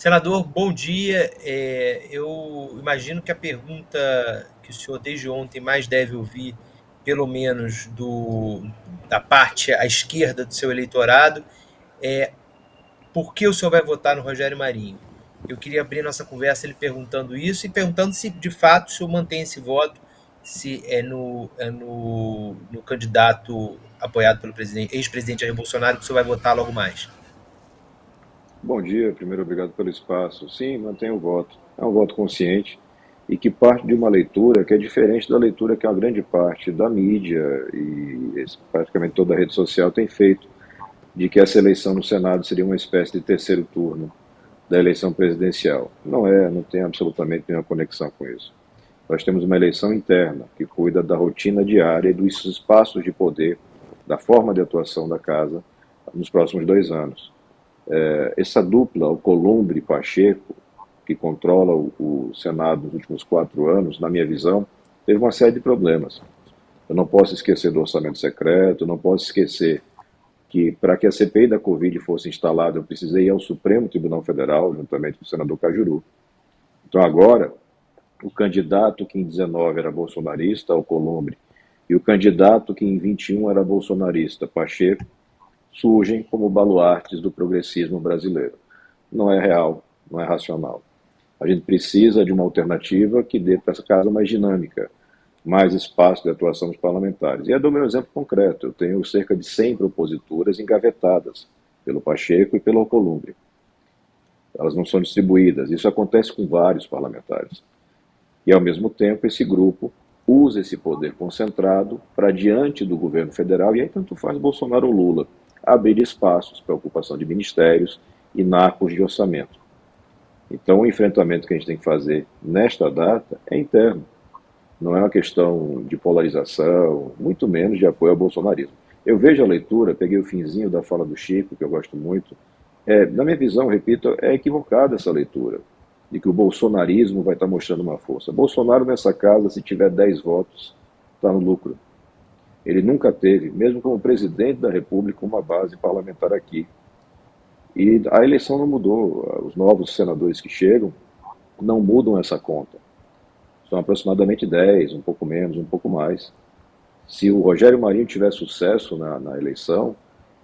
Senador, bom dia. Eu imagino que a pergunta que o senhor desde ontem mais deve ouvir, pelo menos da parte à esquerda do seu eleitorado, é por que o senhor vai votar no Rogério Marinho? Eu queria abrir nossa conversa ele perguntando isso e perguntando se de fato o senhor mantém esse voto, se no candidato apoiado pelo ex-presidente Jair Bolsonaro que o senhor vai votar logo mais. Bom dia, primeiro obrigado pelo espaço. Sim, mantenho o voto. É um voto consciente e que parte de uma leitura que é diferente da leitura que uma grande parte da mídia e praticamente toda a rede social tem feito, de que essa eleição no Senado seria uma espécie de terceiro turno da eleição presidencial. Não é, não tem absolutamente nenhuma conexão com isso. Nós temos uma eleição interna que cuida da rotina diária e dos espaços de poder, da forma de atuação da casa nos próximos 2 anos. Essa dupla, o Columbre e Pacheco, que controla o Senado nos últimos 4 anos, na minha visão, teve uma série de problemas. Eu não posso esquecer do orçamento secreto, não posso esquecer que para que a CPI da Covid fosse instalada, eu precisei ir ao Supremo Tribunal Federal, juntamente com o senador Cajuru. Então agora, o candidato que em 19 era bolsonarista, o Columbre, e o candidato que em 21 era bolsonarista, Pacheco, surgem como baluartes do progressismo brasileiro. Não é real, não é racional. A gente precisa de uma alternativa que dê para essa casa mais dinâmica, mais espaço de atuação dos parlamentares. E é do meu exemplo concreto. Eu tenho cerca de 100 proposituras engavetadas pelo Pacheco e pelo Alcolumbre. Elas não são distribuídas. Isso acontece com vários parlamentares. E, ao mesmo tempo, esse grupo usa esse poder concentrado para, diante do governo federal, e aí tanto faz Bolsonaro ou Lula, abrir espaços para ocupação de ministérios e nacos de orçamento. Então, o enfrentamento que a gente tem que fazer nesta data é interno. Não é uma questão de polarização, muito menos de apoio ao bolsonarismo. Eu vejo a leitura, peguei o finzinho da fala do Chico, que eu gosto muito. Na minha visão, repito, é equivocada essa leitura, de que o bolsonarismo vai estar mostrando uma força. Bolsonaro nessa casa, se tiver 10 votos, está no lucro. Ele nunca teve, mesmo como presidente da República, uma base parlamentar aqui. E a eleição não mudou. Os novos senadores que chegam não mudam essa conta. São aproximadamente 10, um pouco menos, um pouco mais. Se o Rogério Marinho tiver sucesso na eleição,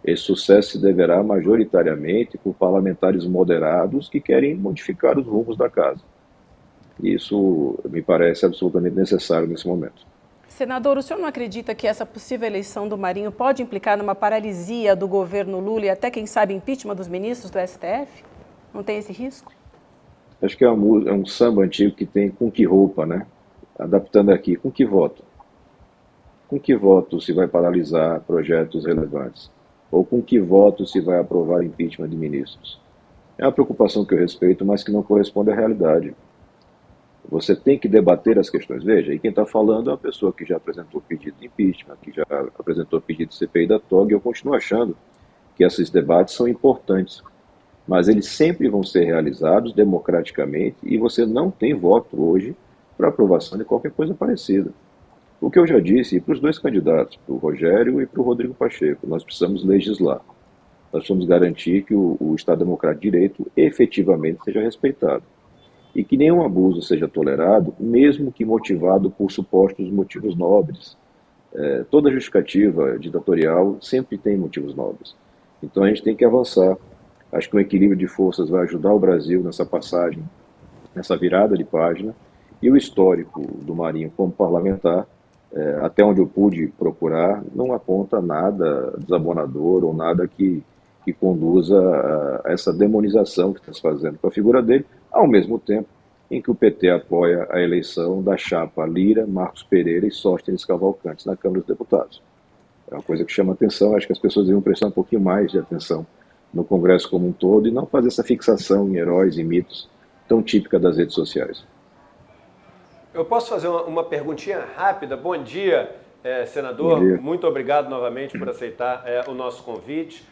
esse sucesso se deverá majoritariamente por parlamentares moderados que querem modificar os rumos da casa. Isso me parece absolutamente necessário nesse momento. Senador, o senhor não acredita que essa possível eleição do Marinho pode implicar numa paralisia do governo Lula e até, quem sabe, impeachment dos ministros do STF? Não tem esse risco? Acho que é um samba antigo que tem com que roupa, né? Adaptando aqui, com que voto? Com que voto se vai paralisar projetos relevantes? Ou com que voto se vai aprovar impeachment de ministros? É uma preocupação que eu respeito, mas que não corresponde à realidade. Você tem que debater as questões. Veja, e quem está falando é uma pessoa que já apresentou pedido de impeachment, que já apresentou pedido de CPI da TOG, e eu continuo achando que esses debates são importantes. Mas eles sempre vão ser realizados democraticamente e você não tem voto hoje para aprovação de qualquer coisa parecida. O que eu já disse, e para os dois candidatos, para o Rogério e para o Rodrigo Pacheco, nós precisamos legislar. Nós precisamos garantir que o Estado Democrático de Direito efetivamente seja respeitado. E que nenhum abuso seja tolerado, mesmo que motivado por supostos motivos nobres. Toda justificativa ditatorial sempre tem motivos nobres. Então a gente tem que avançar. Acho que o equilíbrio de forças vai ajudar o Brasil nessa passagem, nessa virada de página. E o histórico do Marinho como parlamentar, até onde eu pude procurar, não aponta nada desabonador ou nada que conduza a essa demonização que está se fazendo com a figura dele, ao mesmo tempo em que o PT apoia a eleição da chapa Lira, Marcos Pereira e Sóstenes Cavalcantes na Câmara dos Deputados. É uma coisa que chama atenção, acho que as pessoas devem prestar um pouquinho mais de atenção no Congresso como um todo e não fazer essa fixação em heróis e mitos tão típica das redes sociais. Eu posso fazer uma perguntinha rápida? Bom dia, senador. Bom dia. Muito obrigado novamente por aceitar o nosso convite.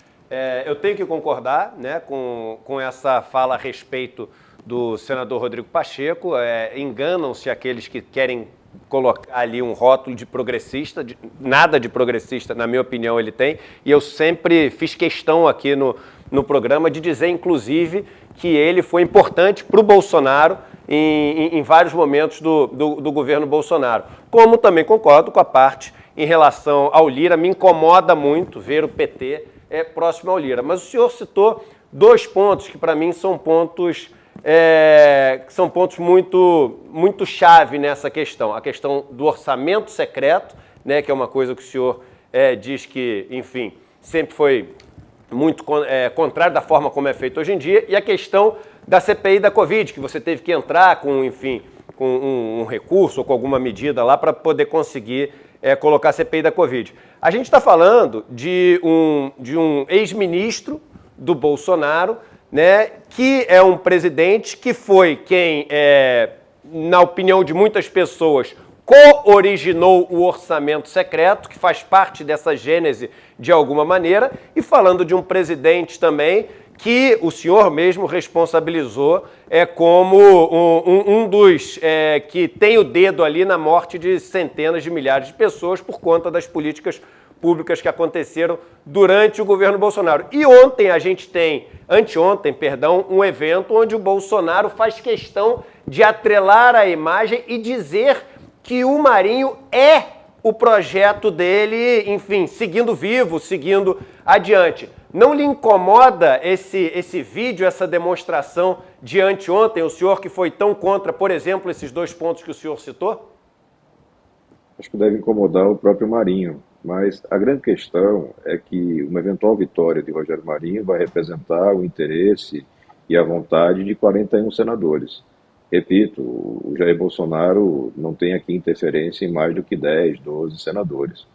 Eu tenho que concordar, né, com essa fala a respeito do senador Rodrigo Pacheco. Enganam-se aqueles que querem colocar ali um rótulo de progressista. Nada de progressista, na minha opinião, ele tem. E eu sempre fiz questão aqui no programa, de dizer, inclusive, que ele foi importante para o Bolsonaro em vários momentos do governo Bolsonaro. Como também concordo com a parte em relação ao Lira. Me incomoda muito ver o PT próximo ao Lira. Mas o senhor citou 2 pontos que, para mim, são pontos muito chave nessa questão. A questão do orçamento secreto, né, que é uma coisa que o senhor diz que, enfim, sempre foi muito contrário da forma como é feito hoje em dia, e a questão da CPI da Covid, que você teve que entrar com, enfim, com um recurso ou com alguma medida lá para poder conseguir colocar a CPI da Covid. A gente está falando de um ex-ministro do Bolsonaro, né, que é um presidente que foi quem, na opinião de muitas pessoas, co-originou o orçamento secreto, que faz parte dessa gênese de alguma maneira, e falando de um presidente também que o senhor mesmo responsabilizou como um dos que tem o dedo ali na morte de centenas de milhares de pessoas por conta das políticas públicas que aconteceram durante o governo Bolsonaro. E anteontem, um evento onde o Bolsonaro faz questão de atrelar a imagem e dizer que o Marinho é o projeto dele, enfim, seguindo vivo, seguindo adiante. Não lhe incomoda esse vídeo, essa demonstração de anteontem, o senhor que foi tão contra, por exemplo, esses 2 pontos que o senhor citou? Acho que deve incomodar o próprio Marinho, mas a grande questão é que uma eventual vitória de Rogério Marinho vai representar o interesse e a vontade de 41 senadores. Repito, o Jair Bolsonaro não tem aqui interferência em mais do que 10, 12 senadores.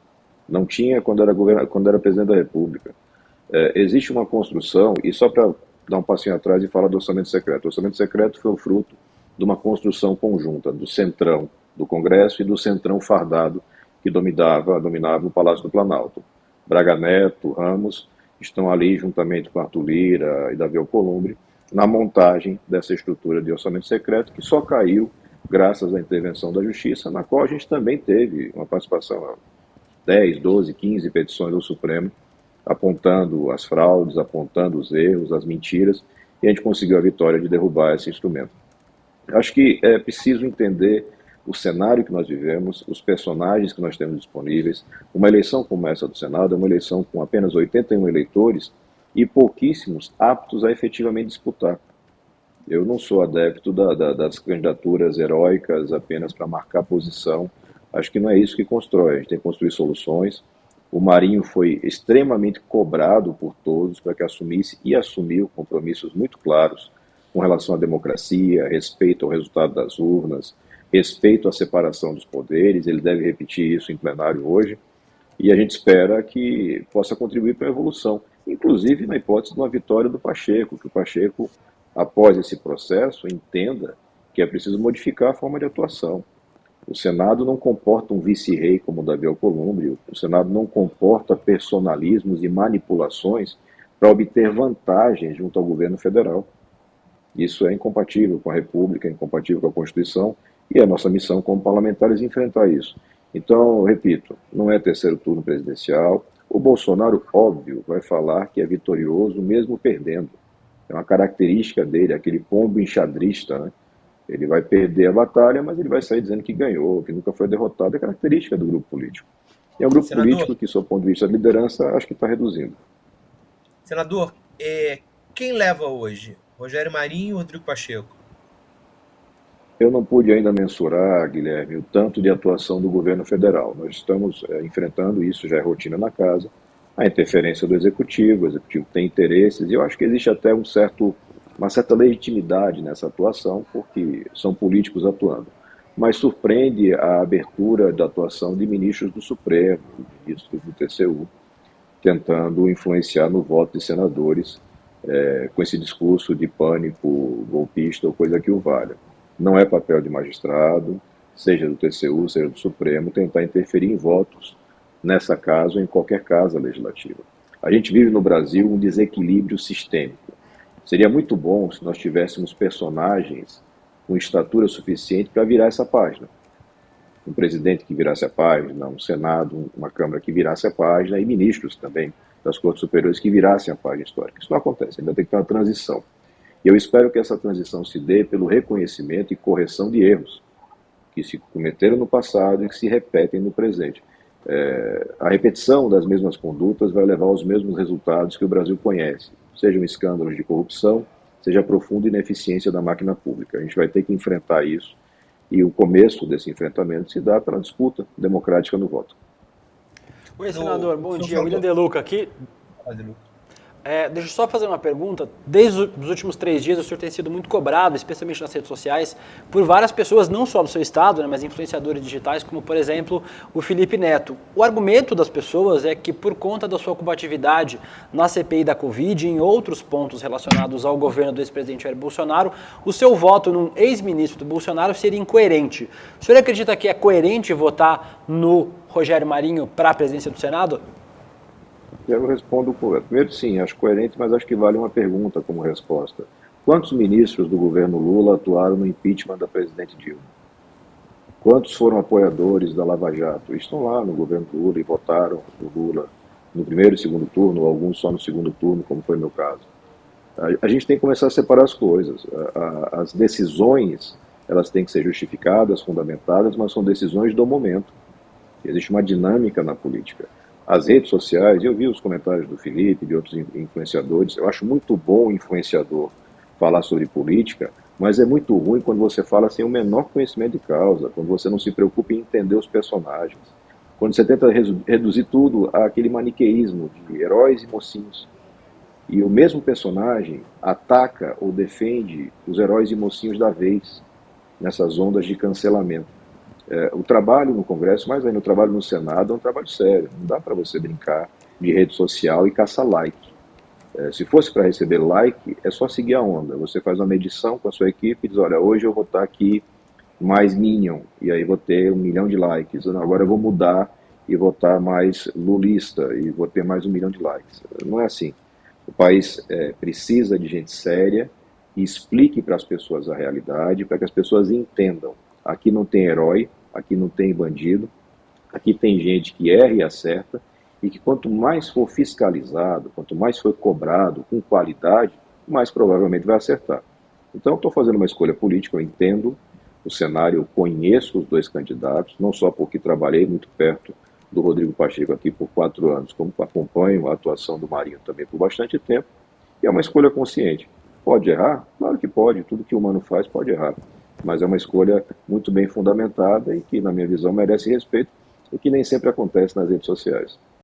Não tinha quando era presidente da República. Existe uma construção, e só para dar um passinho atrás e falar do orçamento secreto. O orçamento secreto foi o fruto de uma construção conjunta do centrão do Congresso e do centrão fardado que dominava o Palácio do Planalto. Braga Neto, Ramos, estão ali juntamente com Arthur Lira e Davi Alcolumbre, na montagem dessa estrutura de orçamento secreto, que só caiu graças à intervenção da Justiça, na qual a gente também teve uma participação, 10, 12, 15 petições do Supremo, apontando as fraudes, apontando os erros, as mentiras, e a gente conseguiu a vitória de derrubar esse instrumento. Acho que é preciso entender o cenário que nós vivemos, os personagens que nós temos disponíveis. Uma eleição como essa do Senado é uma eleição com apenas 81 eleitores e pouquíssimos aptos a efetivamente disputar. Eu não sou adepto das candidaturas heróicas apenas para marcar posição. Acho que não é isso que constrói. A gente tem que construir soluções. O Marinho foi extremamente cobrado por todos para que assumisse e assumiu compromissos muito claros com relação à democracia, respeito ao resultado das urnas, respeito à separação dos poderes. Ele deve repetir isso em plenário hoje. E a gente espera que possa contribuir para a evolução, inclusive na hipótese de uma vitória do Pacheco, que o Pacheco, após esse processo, entenda que é preciso modificar a forma de atuação. O Senado não comporta um vice-rei como o Davi Alcolumbre, o Senado não comporta personalismos e manipulações para obter vantagens junto ao governo federal. Isso é incompatível com a República, é incompatível com a Constituição, e é a nossa missão como parlamentares enfrentar isso. Então, repito, não é terceiro turno presidencial. O Bolsonaro, óbvio, vai falar que é vitorioso mesmo perdendo. É uma característica dele, aquele pombo enxadrista, né? Ele vai perder a batalha, mas ele vai sair dizendo que ganhou, que nunca foi derrotado. É característica do grupo político. E é um grupo político que, sob o ponto de vista da liderança, acho que está reduzindo. Senador, quem leva hoje? Rogério Marinho ou Rodrigo Pacheco? Eu não pude ainda mensurar, Guilherme, o tanto de atuação do governo federal. Nós estamos enfrentando isso, já é rotina na casa, a interferência do Executivo, o Executivo tem interesses, e eu acho que existe até uma certa legitimidade nessa atuação, porque são políticos atuando. Mas surpreende a abertura da atuação de ministros do Supremo, ministros do TCU, tentando influenciar no voto de senadores com esse discurso de pânico golpista ou coisa que o valha. Não é papel de magistrado, seja do TCU, seja do Supremo, tentar interferir em votos nessa casa ou em qualquer casa legislativa. A gente vive no Brasil um desequilíbrio sistêmico. Seria muito bom se nós tivéssemos personagens com estatura suficiente para virar essa página. Um presidente que virasse a página, um Senado, uma Câmara que virasse a página e ministros também das cortes superiores que virassem a página histórica. Isso não acontece, ainda tem que ter uma transição. E eu espero que essa transição se dê pelo reconhecimento e correção de erros que se cometeram no passado e que se repetem no presente. A repetição das mesmas condutas vai levar aos mesmos resultados que o Brasil conhece, sejam escândalos de corrupção, seja a profunda ineficiência da máquina pública. A gente vai ter que enfrentar isso, e o começo desse enfrentamento se dá pela disputa democrática no voto. Oi, senador, bom dia. William De Luca aqui. De Luca. Deixa eu só fazer uma pergunta. Desde os últimos 3 dias, o senhor tem sido muito cobrado, especialmente nas redes sociais, por várias pessoas, não só do seu estado, né, mas influenciadores digitais, como, por exemplo, o Felipe Neto. O argumento das pessoas é que, por conta da sua combatividade na CPI da Covid e em outros pontos relacionados ao governo do ex-presidente Jair Bolsonaro, o seu voto num ex-ministro do Bolsonaro seria incoerente. O senhor acredita que é coerente votar no Rogério Marinho para a presidência do Senado? Eu respondo, primeiro sim, acho coerente, mas acho que vale uma pergunta como resposta. Quantos ministros do governo Lula atuaram no impeachment da presidente Dilma? Quantos foram apoiadores da Lava Jato? Estão lá no governo Lula e votaram no Lula no primeiro e segundo turno, ou alguns só no segundo turno, como foi o meu caso. A gente tem que começar a separar as coisas. As decisões, elas têm que ser justificadas, fundamentadas, mas são decisões do momento. Existe uma dinâmica na política. As redes sociais, eu vi os comentários do Felipe e de outros influenciadores, eu acho muito bom o influenciador falar sobre política, mas é muito ruim quando você fala sem o menor conhecimento de causa, quando você não se preocupa em entender os personagens, quando você tenta reduzir tudo àquele maniqueísmo de heróis e mocinhos. E o mesmo personagem ataca ou defende os heróis e mocinhos da vez, nessas ondas de cancelamento. O trabalho no Congresso, mas ainda o trabalho no Senado, é um trabalho sério. Não dá para você brincar de rede social e caçar like. Se fosse para receber like, é só seguir a onda. Você faz uma medição com a sua equipe e diz, olha, hoje eu vou estar aqui mais Minion, e aí vou ter 1 milhão de likes. Agora eu vou mudar e vou estar mais lulista e vou ter mais 1 milhão de likes. Não é assim. O país precisa de gente séria e explique para as pessoas a realidade, para que as pessoas entendam. Aqui não tem herói, aqui não tem bandido, aqui tem gente que erra e acerta, e que quanto mais for fiscalizado, quanto mais for cobrado com qualidade, mais provavelmente vai acertar. Então eu estou fazendo uma escolha política, eu entendo o cenário, eu conheço os 2 candidatos, não só porque trabalhei muito perto do Rodrigo Pacheco aqui por 4 anos, como acompanho a atuação do Marinho também por bastante tempo, e é uma escolha consciente. Pode errar? Claro que pode, tudo que o humano faz pode errar. Mas é uma escolha muito bem fundamentada e que, na minha visão, merece respeito, o que nem sempre acontece nas redes sociais.